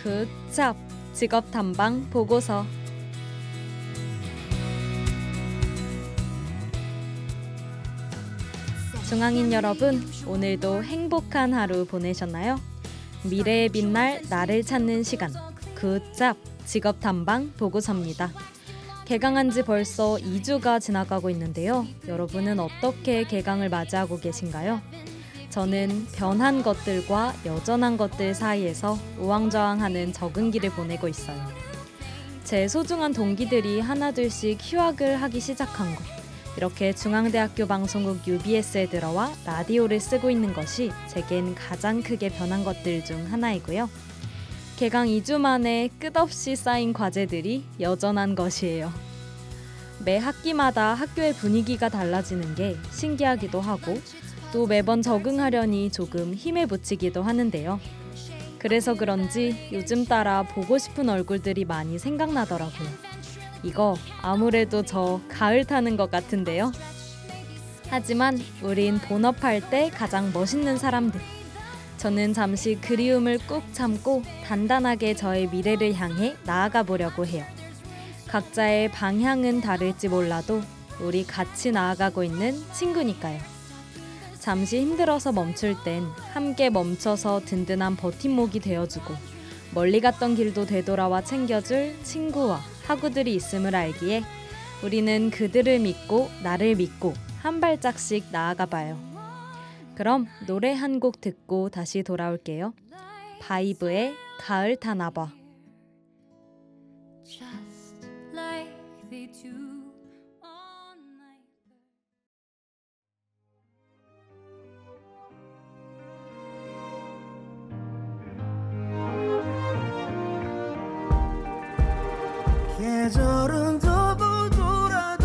굿잡 직업 탐방 보고서. 중앙인 여러분, 오늘도 행복한 하루 보내셨나요? 미래에 빛날 나를 찾는 시간, 굿잡 직업 탐방 보고서입니다. 개강한 지 벌써 2주가 지나가고 있는데요. 여러분은 어떻게 개강을 맞이하고 계신가요? 저는 변한 것들과 여전한 것들 사이에서 우왕좌왕하는 적응기를 보내고 있어요. 제 소중한 동기들이 하나둘씩 휴학을 하기 시작한 것, 이렇게 중앙대학교 방송국 UBS에 들어와 라디오를 쓰고 있는 것이 제겐 가장 크게 변한 것들 중 하나이고요. 개강 2주 만에 끝없이 쌓인 과제들이 여전한 것이에요. 매 학기마다 학교의 분위기가 달라지는 게 신기하기도 하고 또 매번 적응하려니 조금 힘에 부치기도 하는데요. 그래서 그런지 요즘 따라 보고 싶은 얼굴들이 많이 생각나더라고요. 이거 아무래도 저 가을 타는 것 같은데요. 하지만 우린 본업할 때 가장 멋있는 사람들. 저는 잠시 그리움을 꾹 참고 단단하게 저의 미래를 향해 나아가 보려고 해요. 각자의 방향은 다를지 몰라도 우리 같이 나아가고 있는 친구니까요. 잠시 힘들어서 멈출 땐 함께 멈춰서 든든한 버팀목이 되어주고 멀리 갔던 길도 되돌아와 챙겨줄 친구와 학우들이 있음을 알기에 우리는 그들을 믿고 나를 믿고 한 발짝씩 나아가 봐요. 그럼 노래 한 곡 듣고 다시 돌아올게요. 바이브의 가을 타나봐. 계절은 두고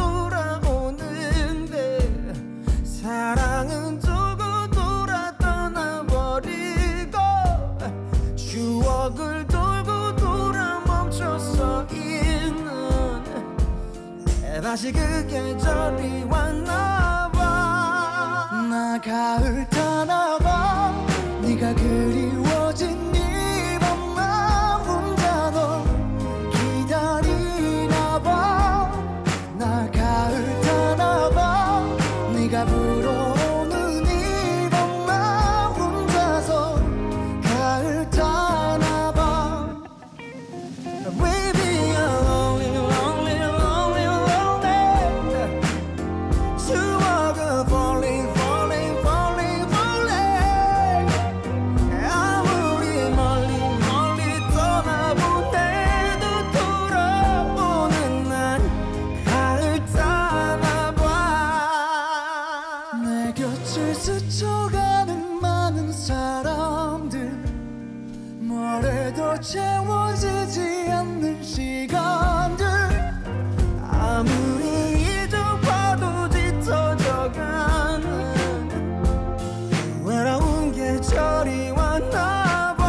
돌아오는데 사랑은 두고 떠나버리고 추억을 돌고 돌아 멈춰서 있는 다시 그 계절이 왔나봐. 나 가을 타나봐. 네가 그리워진 네 밤만 혼자 너 나 가을 타나봐. 네가 불어오는 이 밤만 혼자서 가을 타나봐. Baby you're lonely, lonely, lonely, lonely. 추억은 falling, falling, falling, falling. 아무리 멀리 멀리 떠나보내도 돌아오는 날 가을 타나봐. 내 곁을 스쳐가는 많은 사람들, 뭐래도 채워지지 않는 시간들, 아무리 잊어봐도 짙어져가는 외로운 계절이 왔나봐.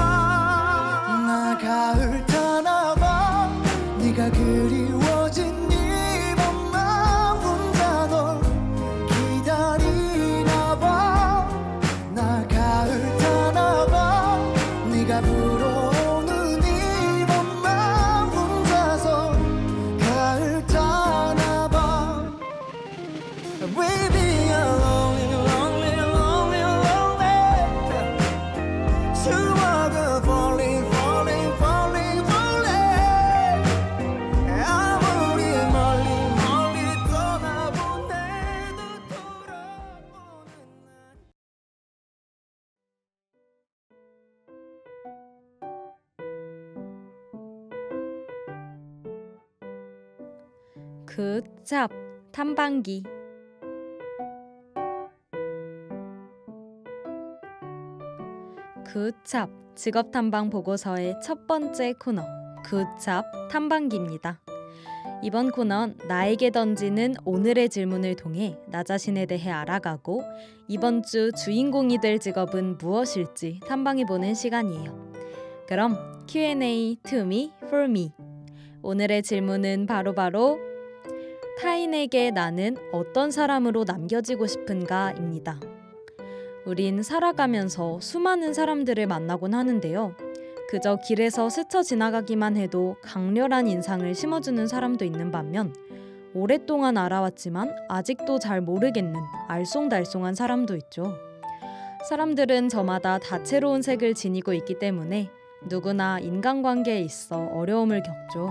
나 가을 타나봐. 네가 그리워진 이 밤만 혼자 널 기다리나봐. 나 가을 타나봐. 네가 불어오는 이 밤만 혼자서 가을 타나봐. Baby you're lonely, lonely, lonely, lonely. 추억은 falling, falling, falling, falling. 아무리 멀리 멀리 떠나보내도 돌아오는 날. 굿잡 탐방기. 굿잡 직업 탐방 보고서의 첫 번째 코너, 굿잡 탐방기입니다. 이번 코너는 나에게 던지는 오늘의 질문을 통해 나 자신에 대해 알아가고 이번 주 주인공이 될 직업은 무엇일지 탐방해보는 시간이에요. 그럼 Q&A to me, for me. 오늘의 질문은 바로 타인에게 나는 어떤 사람으로 남겨지고 싶은가입니다. 우린 살아가면서 수많은 사람들을 만나곤 하는데요. 그저 길에서 스쳐 지나가기만 해도 강렬한 인상을 심어주는 사람도 있는 반면 오랫동안 알아왔지만 아직도 잘 모르겠는 알쏭달쏭한 사람도 있죠. 사람들은 저마다 다채로운 색을 지니고 있기 때문에 누구나 인간관계에 있어 어려움을 겪죠.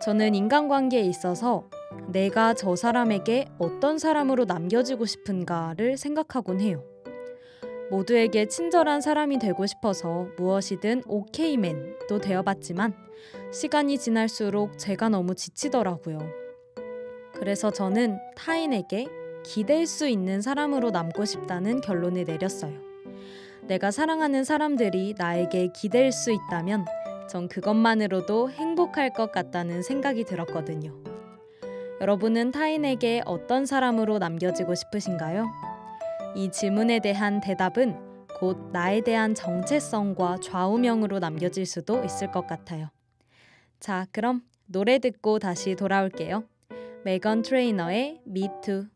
저는 인간관계에 있어서 내가 저 사람에게 어떤 사람으로 남겨지고 싶은가를 생각하곤 해요. 모두에게 친절한 사람이 되고 싶어서 무엇이든 오케이맨도 되어봤지만 시간이 지날수록 제가 너무 지치더라고요. 그래서 저는 타인에게 기댈 수 있는 사람으로 남고 싶다는 결론을 내렸어요. 내가 사랑하는 사람들이 나에게 기댈 수 있다면 전 그것만으로도 행복할 것 같다는 생각이 들었거든요. 여러분은 타인에게 어떤 사람으로 남겨지고 싶으신가요? 이 질문에 대한 대답은 곧 나에 대한 정체성과 좌우명으로 남겨질 수도 있을 것 같아요. 자, 그럼 노래 듣고 다시 돌아올게요. 메건 트레이너의 Me Too.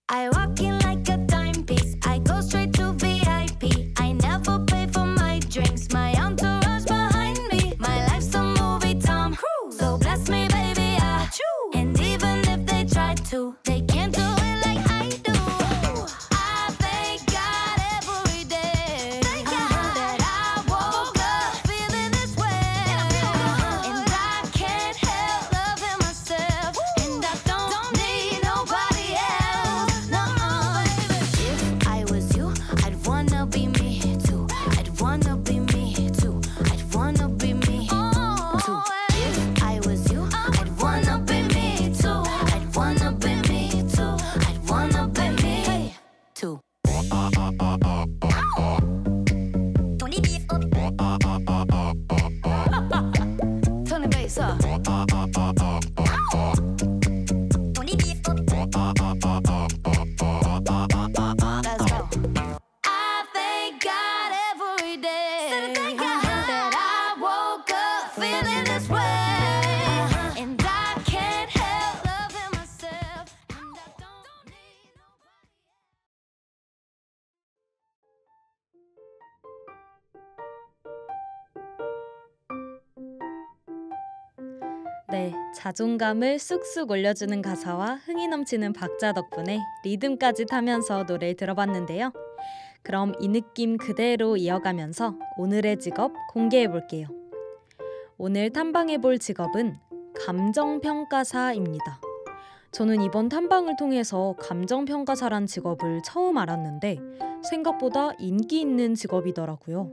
I walk in like a timepiece. I go straight to VIP. I never pay for my drinks. My entourage behind me. My life's a movie, Tom Cruise. So bless me, baby, I choose. And even if they try to, they can't do it like I do. I thank God every day that I woke up feeling this way. And I can't help loving myself. And I don't need nobody else. No, baby. If I was you, I'd wanna be me too. I'd wanna be me too. I'd wanna be me too. If I was you, I'd wanna be me too. I'd wanna be me too. I'd wanna be me too. Tony beef up. Turn the bass up. Tony beef up. Let's go. I thank God every day that I woke up feeling this way. And I can't help loving myself. And I don't need nobody. 네, 자존감을 쑥쑥 올려주는 가사와 흥이 넘치는 박자 덕분에 리듬까지 타면서 노래를 들어봤는데요. 그럼 이 느낌 그대로 이어가면서 오늘의 직업 공개해볼게요. 오늘 탐방해볼 직업은 감정평가사입니다. 저는 이번 탐방을 통해서 감정평가사란 직업을 처음 알았는데 생각보다 인기 있는 직업이더라고요.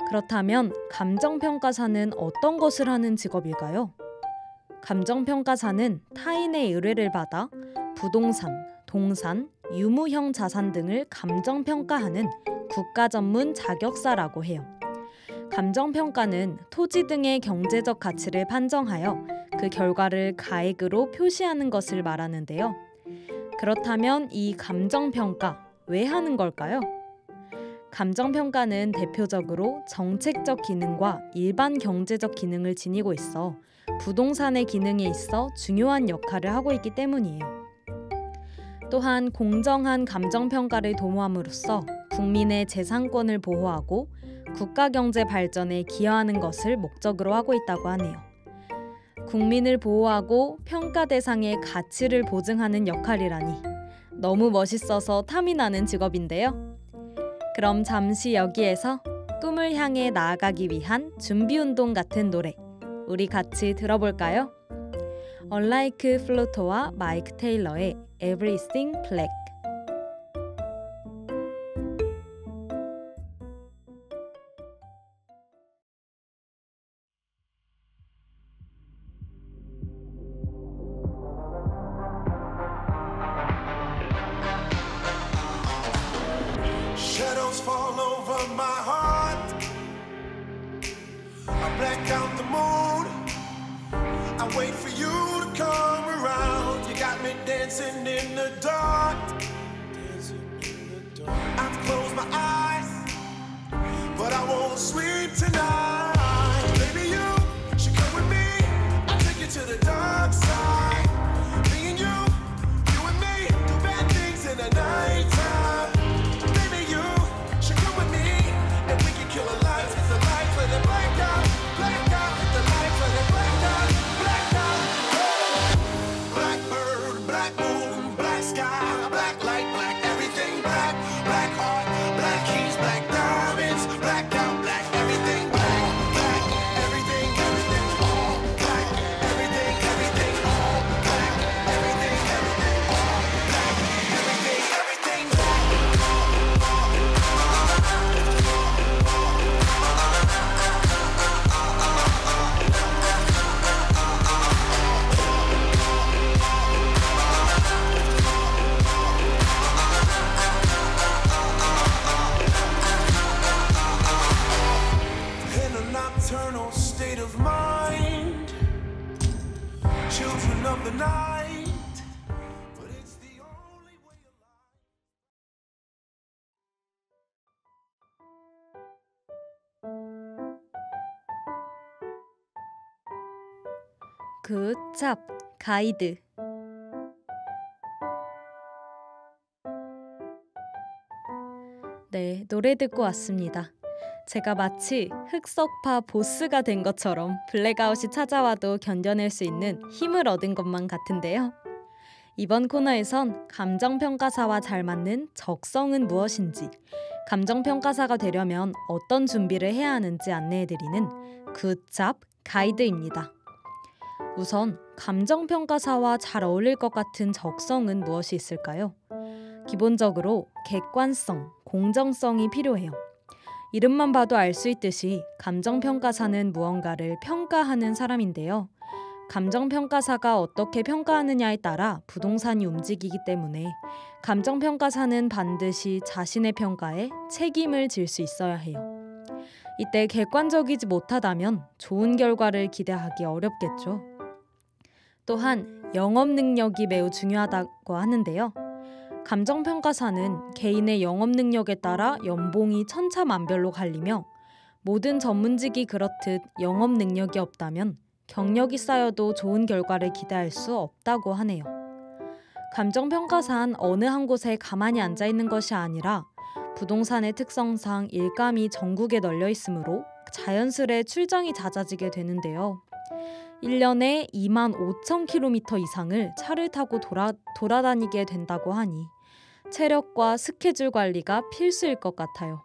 그렇다면 감정평가사는 어떤 것을 하는 직업일까요? 감정평가사는 타인의 의뢰를 받아 부동산, 동산, 유무형 자산 등을 감정평가하는 국가 전문 자격사라고 해요. 감정평가는 토지 등의 경제적 가치를 판정하여 그 결과를 가액으로 표시하는 것을 말하는데요. 그렇다면 이 감정평가 왜 하는 걸까요? 감정평가는 대표적으로 정책적 기능과 일반 경제적 기능을 지니고 있어 부동산의 기능에 있어 중요한 역할을 하고 있기 때문이에요. 또한 공정한 감정평가를 도모함으로써 국민의 재산권을 보호하고 국가 경제 발전에 기여하는 것을 목적으로 하고 있다고 하네요. 국민을 보호하고 평가 대상의 가치를 보증하는 역할이라니 너무 멋있어서 탐이 나는 직업인데요. 그럼 잠시 여기에서 꿈을 향해 나아가기 위한 준비운동 같은 노래 우리 같이 들어볼까요? Unlike Floto와 마이크 테일러의 Everything Black. Shadows fall over my heart. I black out the moon. I wait for you to come around. You got me dancing in the dark. I've closed my eyes, but I won't sleep tonight. Baby, you should come with me. I'll take you to the dark side. Me and you and me, do bad things in the nighttime. Baby, you should come with me, and we can kill a light, hit the light, let it black out, hit the light, let it black out. Blackbird, black moon, black sky, black light, black everything, black, black heart, black keys, black diamonds, black out, black everything, black, black everything, everything, all black, everything, everything, all black, everything, everything, all black, everything, everything, black. In a nocturnal state of mind, children of the night, but it's the only way alive. 굿잡 가이드. 네, 노래 듣고 왔습니다. 제가 마치 흑석파 보스가 된 것처럼 블랙아웃이 찾아와도 견뎌낼 수 있는 힘을 얻은 것만 같은데요. 이번 코너에선 감정평가사와 잘 맞는 적성은 무엇인지, 감정평가사가 되려면 어떤 준비를 해야 하는지 안내해드리는 굿잡 가이드입니다. 우선 감정평가사와 잘 어울릴 것 같은 적성은 무엇이 있을까요? 기본적으로 객관성, 공정성이 필요해요. 이름만 봐도 알 수 있듯이 감정평가사는 무언가를 평가하는 사람인데요. 감정평가사가 어떻게 평가하느냐에 따라 부동산이 움직이기 때문에 감정평가사는 반드시 자신의 평가에 책임을 질 수 있어야 해요. 이때 객관적이지 못하다면 좋은 결과를 기대하기 어렵겠죠. 또한 영업 능력이 매우 중요하다고 하는데요. 감정평가사는 개인의 영업 능력에 따라 연봉이 천차만별로 갈리며 모든 전문직이 그렇듯 영업 능력이 없다면 경력이 쌓여도 좋은 결과를 기대할 수 없다고 하네요. 감정평가사는 어느 한 곳에 가만히 앉아있는 것이 아니라 부동산의 특성상 일감이 전국에 널려 있으므로 자연스레 출장이 잦아지게 되는데요. 1년에 25,000km 이상을 차를 타고 돌아다니게 된다고 하니 체력과 스케줄 관리가 필수일 것 같아요.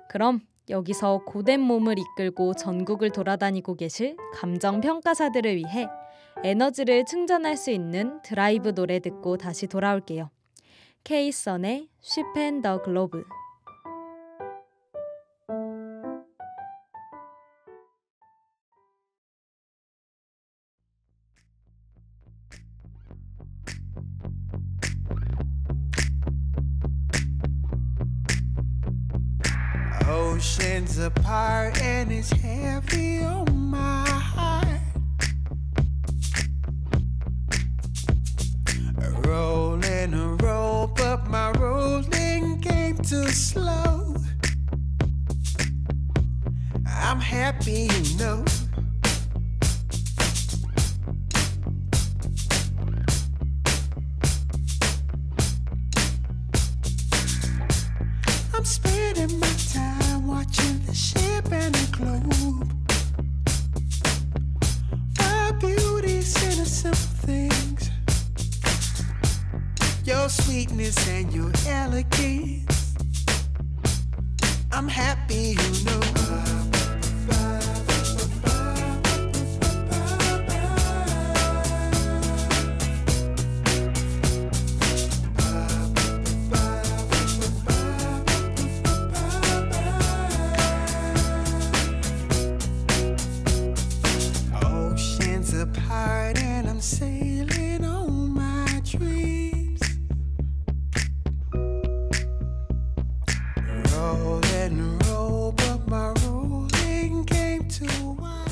그럼 여기서 고된 몸을 이끌고 전국을 돌아다니고 계실 감정평가사들을 위해 에너지를 충전할 수 있는 드라이브 노래 듣고 다시 돌아올게요. K-Sun의 Ship and the Globe. Oceans apart and it's heavy on my heart. Rolling a roll, but my rolling came too slow. I'm happy, you know. your sweetness and your elegance. I'm happy, you know. Oceans apart and I'm sailing on my dreams. Roll and roll, but my rolling came too wild.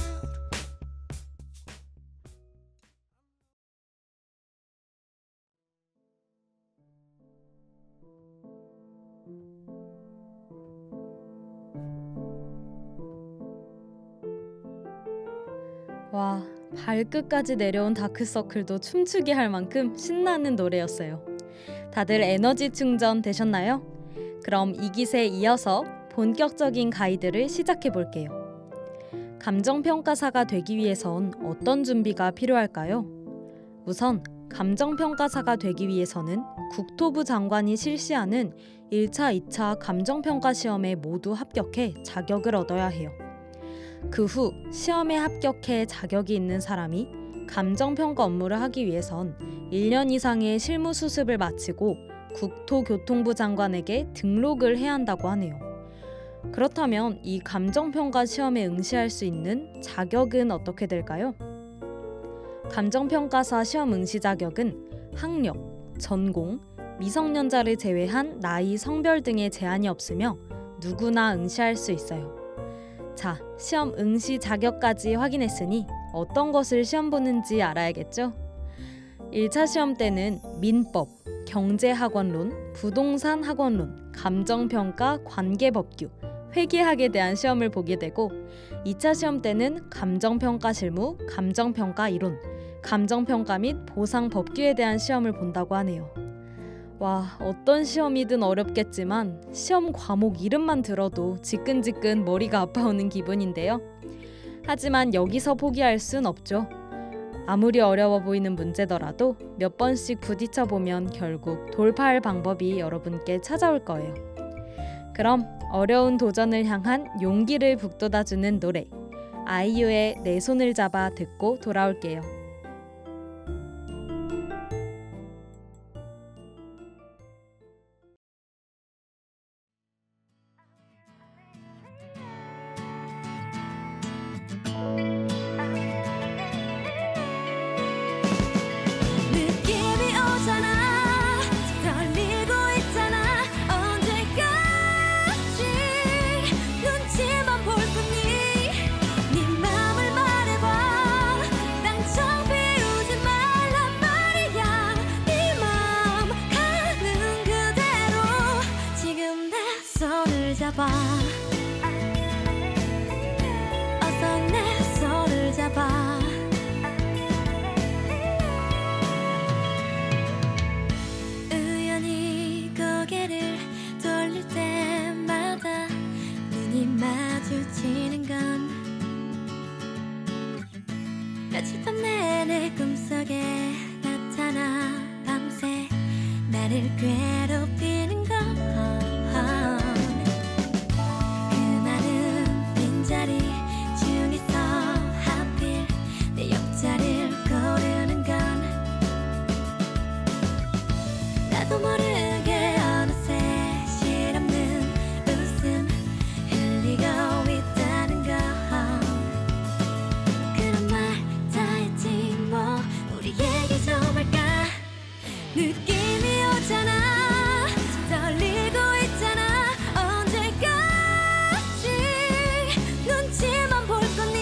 와, 발끝까지 내려온 다크서클도 춤추게 할 만큼 신나는 노래였어요. 다들 에너지 충전 되셨나요? 그럼 이 기세에 이어서 본격적인 가이드를 시작해 볼게요. 감정평가사가 되기 위해선 어떤 준비가 필요할까요? 우선 감정평가사가 되기 위해서는 국토부 장관이 실시하는 1차, 2차 감정평가 시험에 모두 합격해 자격을 얻어야 해요. 그 후 시험에 합격해 자격이 있는 사람이 감정평가 업무를 하기 위해선 1년 이상의 실무 수습을 마치고 국토교통부 장관에게 등록을 해야 한다고 하네요. 그렇다면 이 감정평가 시험에 응시할 수 있는 자격은 어떻게 될까요? 감정평가사 시험 응시 자격은 학력, 전공, 미성년자를 제외한 나이, 성별 등의 제한이 없으며 누구나 응시할 수 있어요. 자, 시험 응시 자격까지 확인했으니 어떤 것을 시험 보는지 알아야겠죠? 1차 시험 때는 민법, 경제학원론, 부동산학원론, 감정평가, 관계법규, 회계학에 대한 시험을 보게 되고 2차 시험 때는 감정평가 실무, 감정평가 이론, 감정평가 및 보상법규에 대한 시험을 본다고 하네요. 와, 어떤 시험이든 어렵겠지만 시험 과목 이름만 들어도 지끈지끈 머리가 아파오는 기분인데요. 하지만 여기서 포기할 순 없죠. 아무리 어려워 보이는 문제더라도 몇 번씩 부딪혀보면 결국 돌파할 방법이 여러분께 찾아올 거예요. 그럼 어려운 도전을 향한 용기를 북돋아주는 노래 아이유의 내 손을 잡아 듣고 돌아올게요. 느낌이 오잖아 떨리고 있잖아 언제까지 눈치만 볼 거니 네 맘을 말해봐 당장 비우지 말란 말이야 네 맘 가는 그대로 지금 내 손을 잡아 어서 내 손을 잡아 우연히 고개를 돌릴 때마다 눈이 마주치는 건 며칠 밤 내내 꿈속에 나타나 밤새 나를 괴롭히는 건 그 많은 빈자리 중에서 하필 내 옆자리를 고르는 건 나도 모르게 어느새 실없는 웃음 흘리고 있다는 건 그런 말 다 했지 뭐 우리 얘기 좀 할까 느낌이 오잖아 떨리고 있잖아 언제까지 눈치만 볼 거니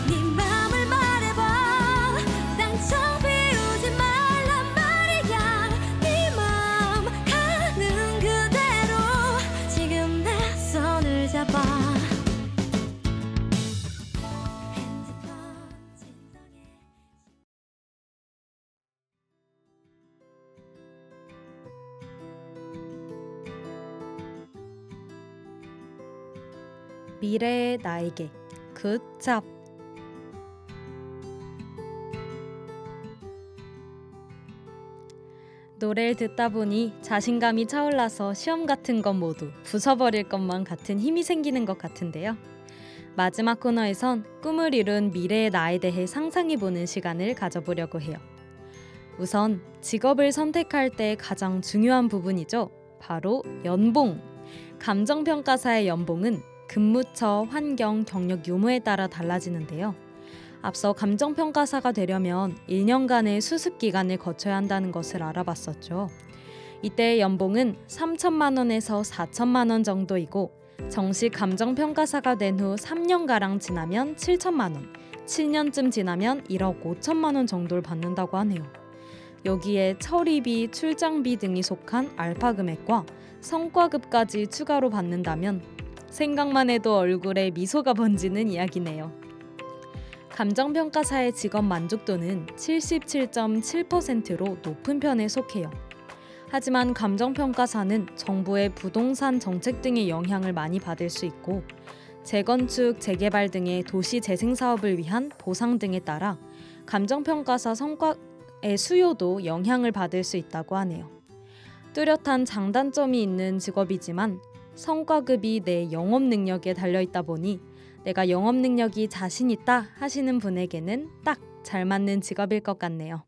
네 맘을 말해봐 당장 비우지 말란 말이야 네 맘 가는 그대로 지금 내 손을 잡아 핸드폰 진동에 미래의 나에게 굿잡. 노래를 듣다 보니 자신감이 차올라서 시험 같은 건 모두 부숴버릴 것만 같은 힘이 생기는 것 같은데요. 마지막 코너에선 꿈을 이룬 미래의 나에 대해 상상해보는 시간을 가져보려고 해요. 우선 직업을 선택할 때 가장 중요한 부분이죠. 바로 연봉. 감정평가사의 연봉은 근무처, 환경, 경력 유무에 따라 달라지는데요. 앞서 감정평가사가 되려면 1년간의 수습기간을 거쳐야 한다는 것을 알아봤었죠. 이때의 연봉은 3천만 원에서 4천만 원 정도이고 정식 감정평가사가 된 후 3년가량 지나면 7천만 원, 7년쯤 지나면 1억 5천만 원 정도를 받는다고 하네요. 여기에 처리비, 출장비 등이 속한 알파 금액과 성과급까지 추가로 받는다면 생각만 해도 얼굴에 미소가 번지는 이야기네요. 감정평가사의 직업 만족도는 77.7%로 높은 편에 속해요. 하지만 감정평가사는 정부의 부동산 정책 등의 영향을 많이 받을 수 있고 재건축, 재개발 등의 도시 재생 사업을 위한 보상 등에 따라 감정평가사 성과의 수요도 영향을 받을 수 있다고 하네요. 뚜렷한 장단점이 있는 직업이지만 성과급이 내 영업 능력에 달려있다 보니 내가 영업 능력이 자신 있다 하시는 분에게는 딱 잘 맞는 직업일 것 같네요.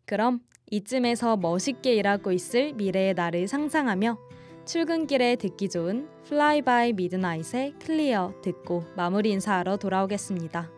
그럼 이쯤에서 멋있게 일하고 있을 미래의 나를 상상하며 출근길에 듣기 좋은 Fly by Midnight의 클리어 듣고 마무리 인사하러 돌아오겠습니다.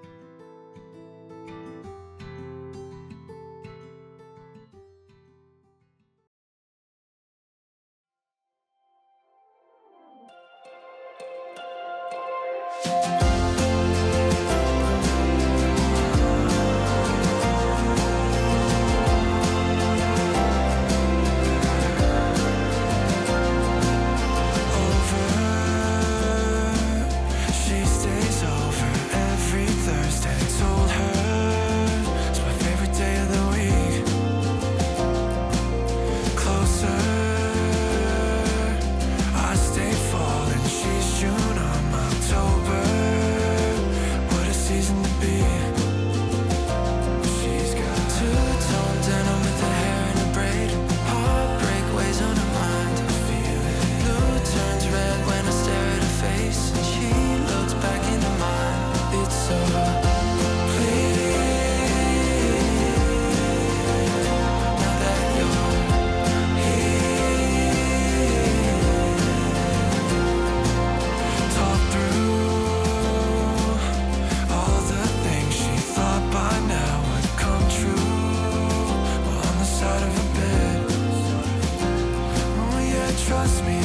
Trust me,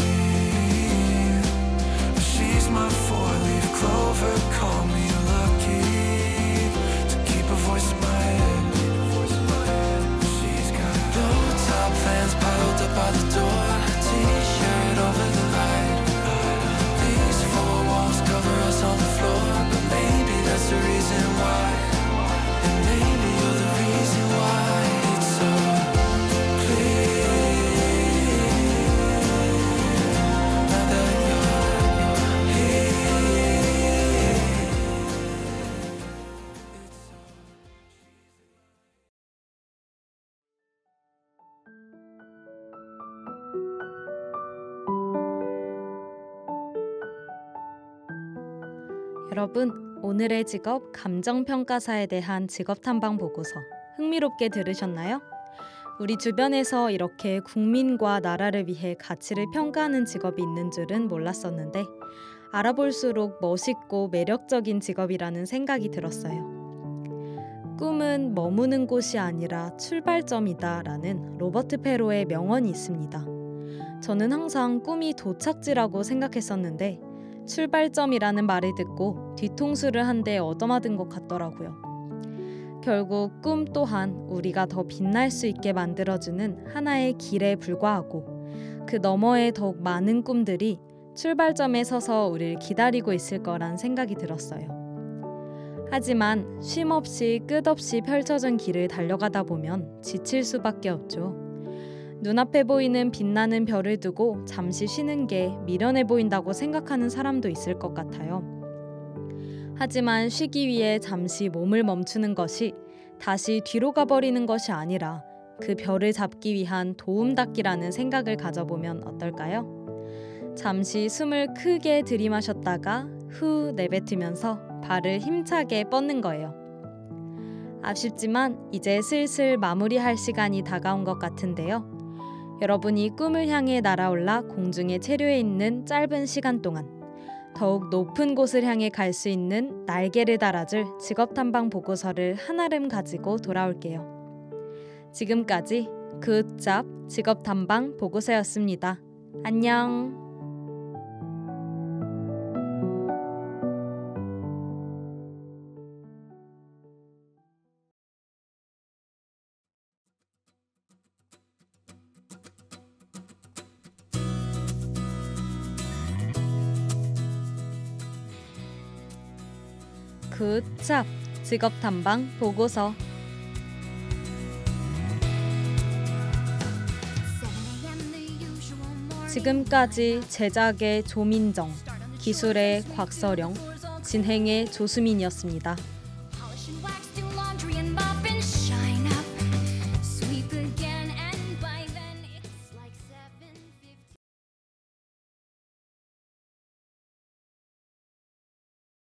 she's my four-leaf clover. Call me lucky to keep a voice in my head. She's got low-top fans piled up by the door, t-shirt over the light. These four walls cover us on the floor, but maybe that's the reason why. And maybe you're the reason why it's so clear. 여러분, 오늘의 직업 감정평가사에 대한 직업탐방 보고서 흥미롭게 들으셨나요? 우리 주변에서 이렇게 국민과 나라를 위해 가치를 평가하는 직업이 있는 줄은 몰랐었는데 알아볼수록 멋있고 매력적인 직업이라는 생각이 들었어요. 꿈은 머무는 곳이 아니라 출발점이다라는 로버트 페로의 명언이 있습니다. 저는 항상 꿈이 도착지라고 생각했었는데 출발점이라는 말을 듣고 뒤통수를 한 대 얻어맞은 것 같더라고요. 결국 꿈 또한 우리가 더 빛날 수 있게 만들어주는 하나의 길에 불과하고 그 너머에 더욱 많은 꿈들이 출발점에 서서 우리를 기다리고 있을 거란 생각이 들었어요. 하지만 쉼없이 끝없이 펼쳐진 길을 달려가다 보면 지칠 수밖에 없죠. 눈앞에 보이는 빛나는 별을 두고 잠시 쉬는 게 미련해 보인다고 생각하는 사람도 있을 것 같아요. 하지만 쉬기 위해 잠시 몸을 멈추는 것이 다시 뒤로 가버리는 것이 아니라 그 별을 잡기 위한 도움닫기라는 생각을 가져보면 어떨까요? 잠시 숨을 크게 들이마셨다가 후 내뱉으면서 발을 힘차게 뻗는 거예요. 아쉽지만 이제 슬슬 마무리할 시간이 다가온 것 같은데요. 여러분이 꿈을 향해 날아올라 공중에 체류해 있는 짧은 시간 동안 더욱 높은 곳을 향해 갈 수 있는 날개를 달아줄 직업탐방 보고서를 한아름 가지고 돌아올게요. 지금까지 굿잡 직업탐방 보고서였습니다. 안녕. 굿잡 직업탐방 보고서. 지금까지 제작의 조민정, 기술의 곽서령, 진행의 조수민이었습니다.